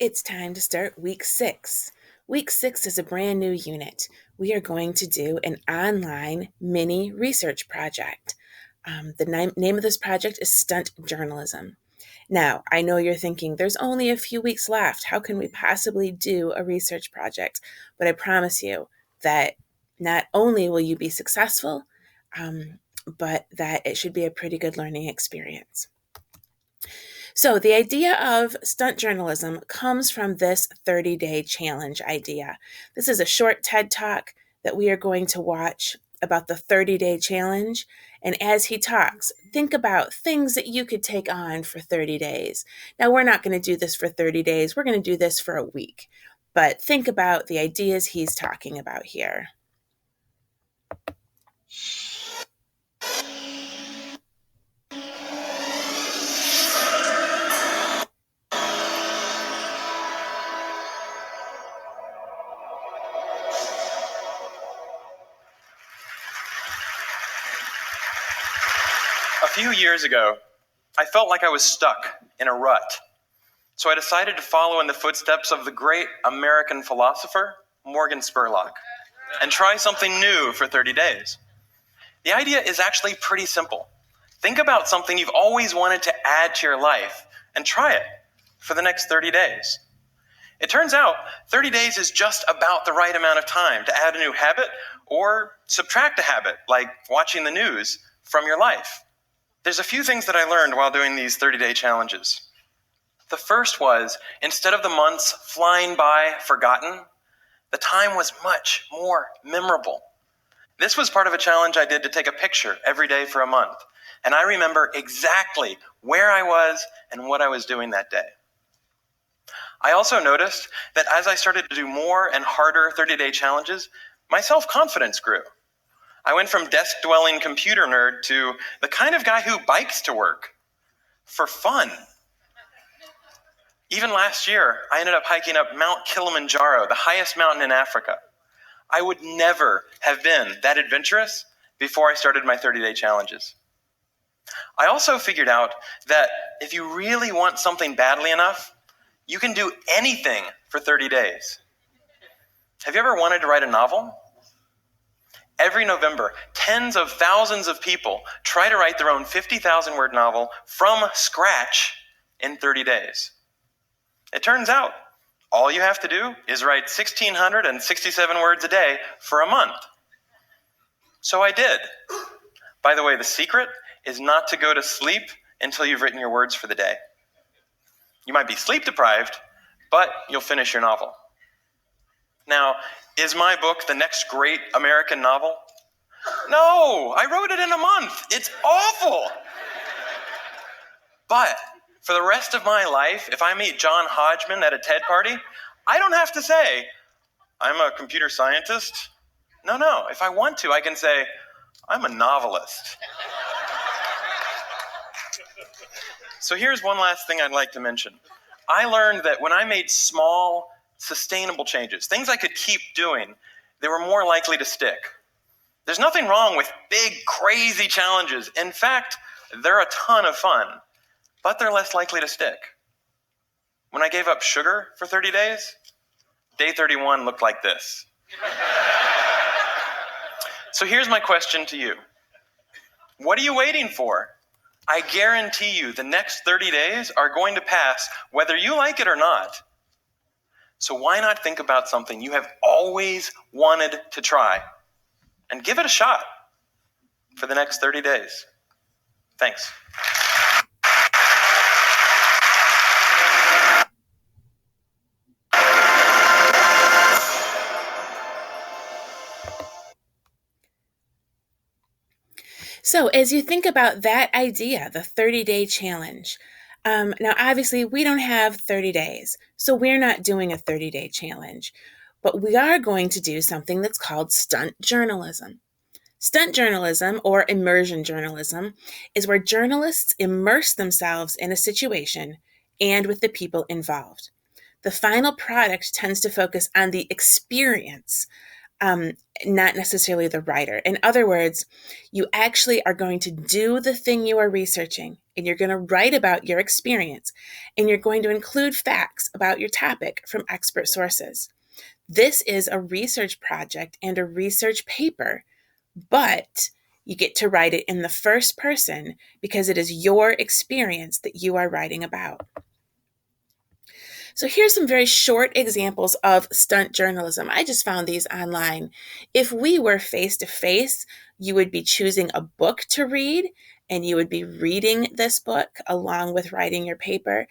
It's time to start week 6. Week 6 is a brand new unit. We are going to do an online mini research project. The name of this project is Stunt Journalism. Now, I know you're thinking there's only a few weeks left. How can we possibly do a research project? But I promise you that not only will you be successful, but that it should be a pretty good learning experience. So, the idea of stunt journalism comes from this 30-day challenge idea. This is a short TED talk that we are going to watch about the 30-day challenge. And as he talks, think about things that you could take on for 30 days. Now, we're not going to do this for 30 days, we're going to do this for a week. But think about the ideas he's talking about here. A few years ago, I felt like I was stuck in a rut. So I decided to follow in the footsteps of the great American philosopher, Morgan Spurlock, and try something new for 30 days. The idea is actually pretty simple. Think about something you've always wanted to add to your life and try it for the next 30 days. It turns out 30 days is just about the right amount of time to add a new habit or subtract a habit, like watching the news, from your life. There's a few things that I learned while doing these 30-day challenges. The first was, instead of the months flying by forgotten, the time was much more memorable. This was part of a challenge I did to take a picture every day for a month, and I remember exactly where I was and what I was doing that day. I also noticed that as I started to do more and harder 30-day challenges, my self-confidence grew. I went from desk-dwelling computer nerd to the kind of guy who bikes to work for fun. Even last year, I ended up hiking up Mount Kilimanjaro, the highest mountain in Africa. I would never have been that adventurous before I started my 30-day challenges. I also figured out that if you really want something badly enough, you can do anything for 30 days. Have you ever wanted to write a novel? Every November, tens of thousands of people try to write their own 50,000-word novel from scratch in 30 days. It turns out, all you have to do is write 1,667 words a day for a month. So I did. By the way, the secret is not to go to sleep until you've written your words for the day. You might be sleep deprived, but you'll finish your novel. Now, is my book the next great American novel? No, I wrote it in a month. It's awful. But for the rest of my life, if I meet John Hodgman at a TED party, I don't have to say, I'm a computer scientist. No, if I want to, I can say, I'm a novelist. So here's one last thing I'd like to mention. I learned that when I made small, sustainable changes, things I could keep doing, they were more likely to stick. There's nothing wrong with big, crazy challenges. In fact, they're a ton of fun, but they're less likely to stick. When I gave up sugar for 30 days, day 31 looked like this. So here's my question to you. What are you waiting for? I guarantee you the next 30 days are going to pass whether you like it or not. So why not think about something you have always wanted to try and give it a shot for the next 30 days? Thanks. So, as you think about that idea, the 30-day challenge, now obviously we don't have 30 days, so we're not doing a 30-day challenge, but we are going to do something that's called stunt journalism. Stunt journalism, or immersion journalism, is where journalists immerse themselves in a situation and with the people involved. The final product tends to focus on the experience not necessarily the writer. In other words, you actually are going to do the thing you are researching, and you're going to write about your experience, and you're going to include facts about your topic from expert sources. This is a research project and a research paper, but you get to write it in the first person because it is your experience that you are writing about. So here's some very short examples of stunt journalism. I just found these online. If we were face to face, you would be choosing a book to read, and you would be reading this book along with writing your paper.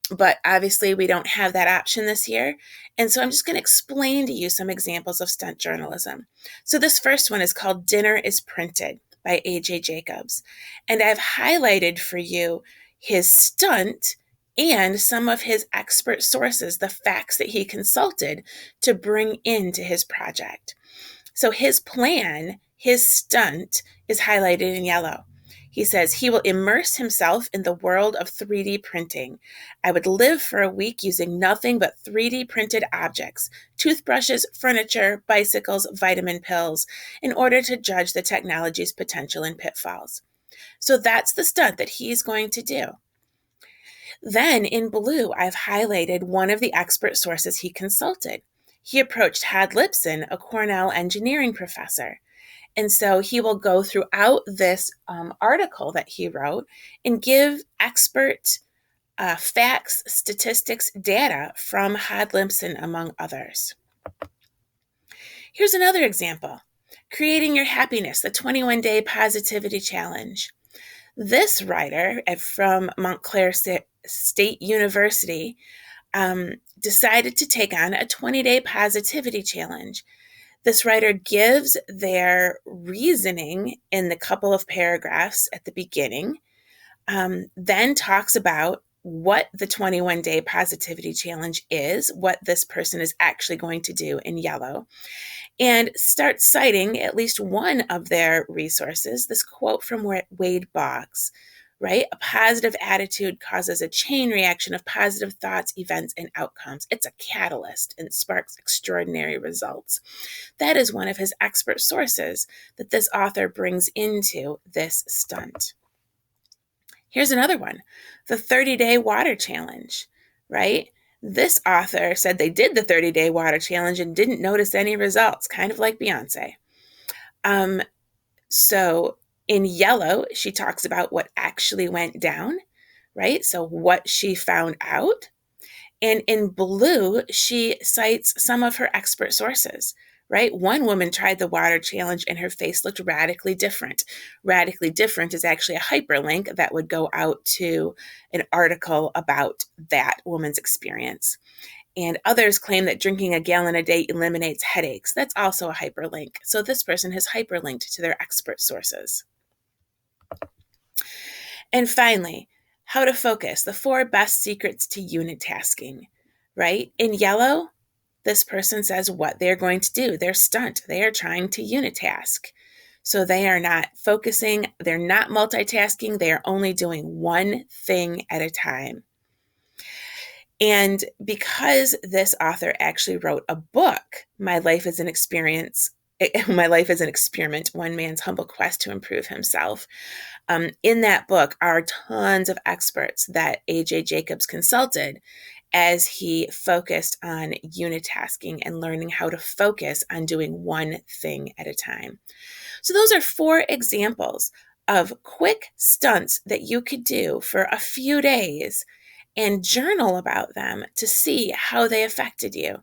But obviously, we don't have that option this year. And so I'm just going to explain to you some examples of stunt journalism. So this first one is called Dinner is Printed by A.J. Jacobs. And I've highlighted for you his stunt and some of his expert sources, the facts that he consulted to bring into his project. So his plan, his stunt, is highlighted in yellow. He says he will immerse himself in the world of 3D printing. I would live for a week using nothing but 3D printed objects, toothbrushes, furniture, bicycles, vitamin pills, in order to judge the technology's potential and pitfalls. So that's the stunt that he's going to do. Then in blue, I've highlighted one of the expert sources he consulted. He approached Had Lipson, a Cornell engineering professor. And so he will go throughout this article that he wrote and give expert facts, statistics, data from Had Lipson, among others. Here's another example. Creating Your Happiness, the 21-Day Positivity Challenge. This writer from Montclair State University decided to take on a 20-day positivity challenge. This writer gives their reasoning in the couple of paragraphs at the beginning, then talks about what the 21-day positivity challenge is, what this person is actually going to do in yellow, and starts citing at least one of their resources, this quote from Wade Boggs, right? A positive attitude causes a chain reaction of positive thoughts, events, and outcomes. It's a catalyst and sparks extraordinary results. That is one of his expert sources that this author brings into this stunt. Here's another one, the 30-day water challenge, right? This author said they did the 30-day water challenge and didn't notice any results, kind of like Beyonce. So in yellow, she talks about what actually went down, right? So what she found out. And in blue, she cites some of her expert sources, right? One woman tried the water challenge and her face looked radically different. Radically different is actually a hyperlink that would go out to an article about that woman's experience. And others claim that drinking a gallon a day eliminates headaches. That's also a hyperlink. So this person has hyperlinked to their expert sources. And finally, how to focus, the 4 best secrets to unitasking, right? In yellow, this person says what they're going to do. Their stunt. They are trying to unitask. So they are not focusing. They're not multitasking. They are only doing one thing at a time. And because this author actually wrote a book, My Life is an Experiment, One Man's Humble Quest to Improve Himself. In that book are tons of experts that A.J. Jacobs consulted as he focused on unitasking and learning how to focus on doing one thing at a time. So those are 4 examples of quick stunts that you could do for a few days and journal about them to see how they affected you.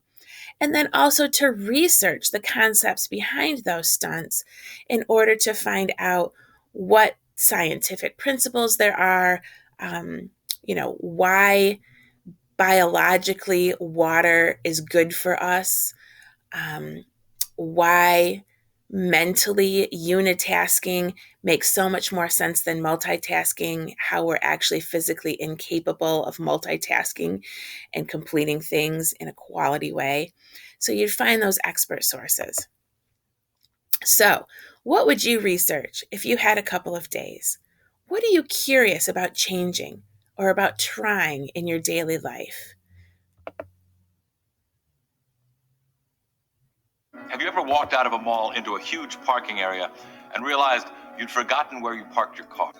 And then also to research the concepts behind those stunts in order to find out what scientific principles there are, why biologically water is good for us, why mentally unitasking makes so much more sense than multitasking, how we're actually physically incapable of multitasking and completing things in a quality way. So you'd find those expert sources. So what would you research if you had a couple of days? What are you curious about changing or about trying in your daily life? Have you ever walked out of a mall into a huge parking area and realized you'd forgotten where you parked your car?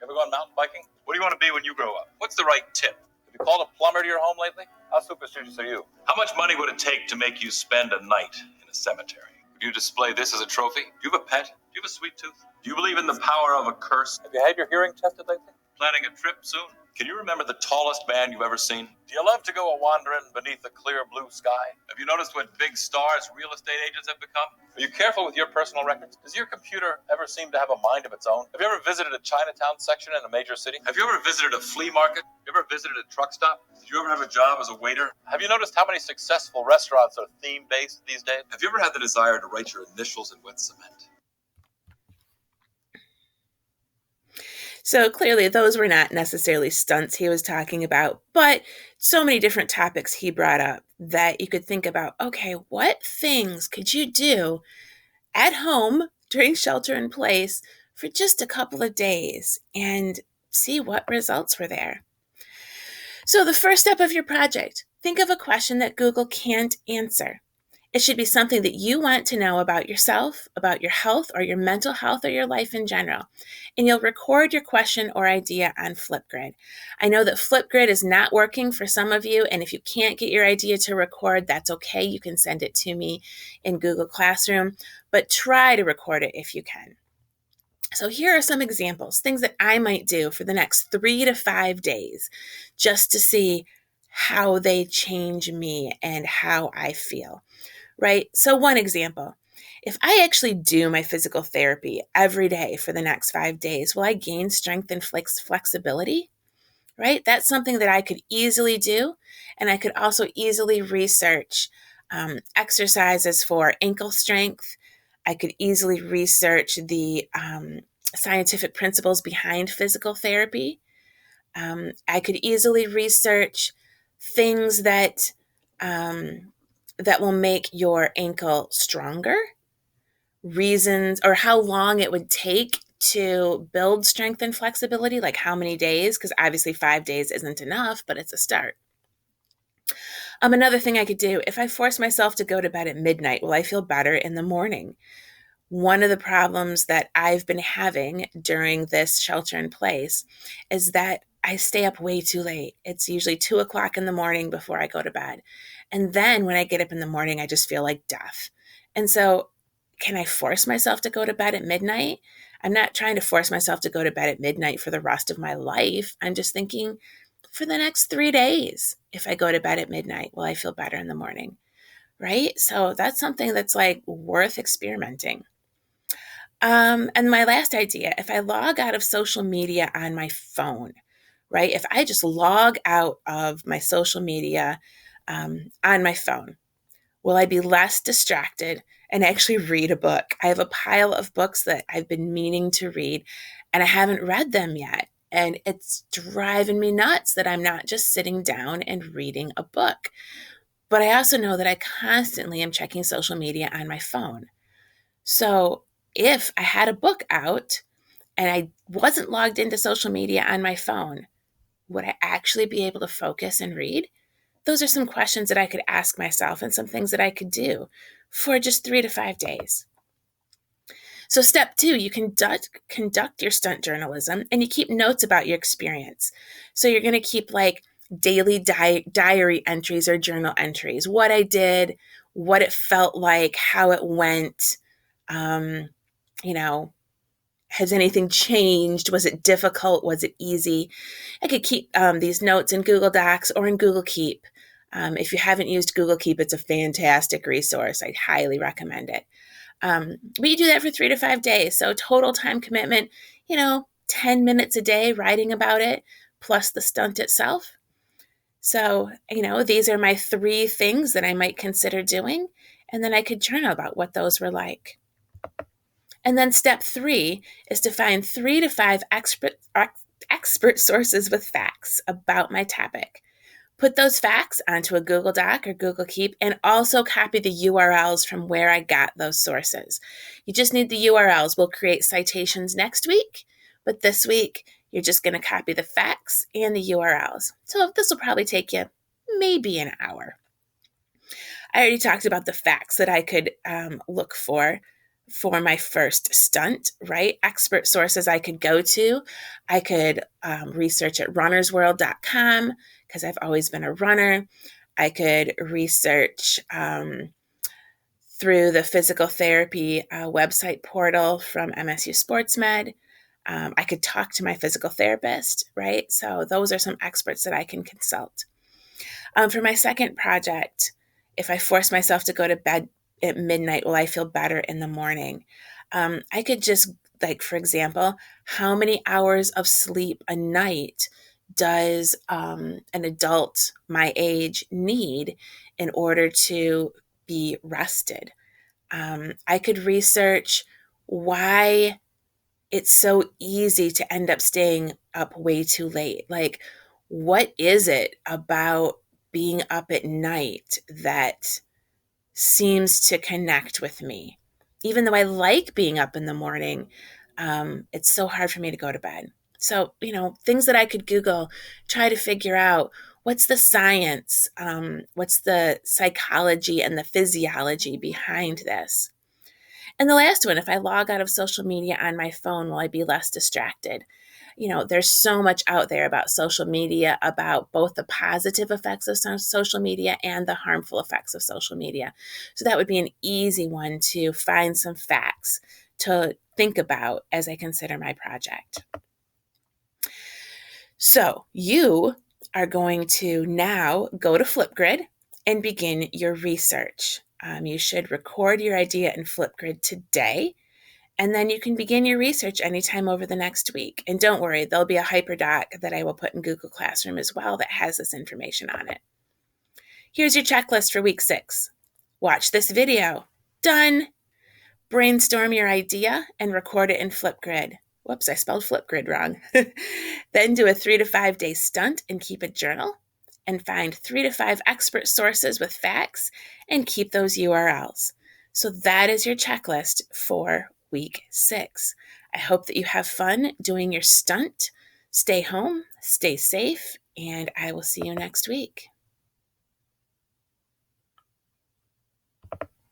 Ever gone mountain biking? What do you want to be when you grow up? What's the right tip? Have you called a plumber to your home lately? How superstitious are you? How much money would it take to make you spend a night in a cemetery? Would you display this as a trophy? Do you have a pet? Do you have a sweet tooth? Do you believe in the power of a curse? Have you had your hearing tested lately? Planning a trip soon? Can you remember the tallest man you've ever seen? Do you love to go a-wandering beneath a clear blue sky? Have you noticed what big stars real estate agents have become? Are you careful with your personal records? Does your computer ever seem to have a mind of its own? Have you ever visited a Chinatown section in a major city? Have you ever visited a flea market? Have you ever visited a truck stop? Did you ever have a job as a waiter? Have you noticed how many successful restaurants are theme-based these days? Have you ever had the desire to write your initials in wet cement? So clearly those were not necessarily stunts he was talking about, but so many different topics he brought up that you could think about, okay, what things could you do at home during shelter in place for just a couple of days and see what results were there? So the first step of your project, think of a question that Google can't answer. It should be something that you want to know about yourself, about your health or your mental health or your life in general. And you'll record your question or idea on Flipgrid. I know that Flipgrid is not working for some of you, and if you can't get your idea to record, that's okay. You can send it to me in Google Classroom, but try to record it if you can. So here are some examples, things that I might do for the next 3 to 5 days, just to see how they change me and how I feel. Right? So one example, if I actually do my physical therapy every day for the next 5 days, will I gain strength and flexibility? Right? That's something that I could easily do. And I could also easily research exercises for ankle strength. I could easily research the scientific principles behind physical therapy. I could easily research things that that will make your ankle stronger, reasons or how long it would take to build strength and flexibility, like how many days, because obviously 5 days isn't enough, but it's a start. Another thing I could do, if I force myself to go to bed at midnight, will I feel better in the morning? One of the problems that I've been having during this shelter in place is that I stay up way too late. It's usually 2 o'clock in the morning before I go to bed. And then when I get up in the morning, I just feel like death. And so, can I force myself to go to bed at midnight? I'm not trying to force myself to go to bed at midnight for the rest of my life. I'm just thinking for the next 3 days, if I go to bed at midnight, will I feel better in the morning? Right? So, that's something that's like worth experimenting. And my last idea, if I log out of social media on my phone, right? If I just log out of my social media on my phone, will I be less distracted and actually read a book? I have a pile of books that I've been meaning to read, and I haven't read them yet. And it's driving me nuts that I'm not just sitting down and reading a book. But I also know that I constantly am checking social media on my phone. So if I had a book out and I wasn't logged into social media on my phone, would I actually be able to focus and read? Those are some questions that I could ask myself and some things that I could do for just 3 to 5 days. So step 2, you conduct your stunt journalism and you keep notes about your experience. So you're going to keep like daily diary entries or journal entries, what I did, what it felt like, how it went, you know, has anything changed? Was it difficult? Was it easy? I could keep these notes in Google Docs or in Google Keep. If you haven't used Google Keep, it's a fantastic resource. I highly recommend it. But you do that for 3 to 5 days. So total time commitment, 10 minutes a day writing about it, plus the stunt itself. So, these are my 3 things that I might consider doing. And then I could journal about what those were like. And then step 3 is to find 3 to 5 expert sources with facts about my topic. Put those facts onto a Google Doc or Google Keep and also copy the URLs from where I got those sources. You just need the URLs. We'll create citations next week, but this week you're just going to copy the facts and the URLs. So this will probably take you maybe an hour. I already talked about the facts that I could look for my first stunt, right? Expert sources I could go to. I could research at runnersworld.com because I've always been a runner. I could research through the physical therapy website portal from MSU SportsMed. I could talk to my physical therapist, right? So those are some experts that I can consult. For my second project, if I force myself to go to bed at midnight, will I feel better in the morning? I could just, like, for example, how many hours of sleep a night does an adult my age need in order to be rested? I could research why it's so easy to end up staying up way too late. Like, what is it about being up at night that seems to connect with me? Even though I like being up in the morning, it's so hard for me to go to bed. So, things that I could Google, try to figure out what's the science, what's the psychology and the physiology behind this. And the last one, if I log out of social media on my phone, will I be less distracted? There's so much out there about social media, about both the positive effects of social media and the harmful effects of social media. So that would be an easy one to find some facts to think about as I consider my project. So you are going to now go to Flipgrid and begin your research. You should record your idea in Flipgrid today, and then you can begin your research anytime over the next week. And don't worry, there'll be a hyperdoc that I will put in Google Classroom as well that has this information on it. Here's your checklist for week 6. Watch this video. Done. Brainstorm your idea and record it in Flipgrid. Whoops, I spelled Flipgrid wrong. Then do a 3 to 5 day stunt and keep a journal. And find 3 to 5 expert sources with facts and keep those URLs. So that is your checklist for week 6. I hope that you have fun doing your stunt. Stay home, stay safe, and I will see you next week.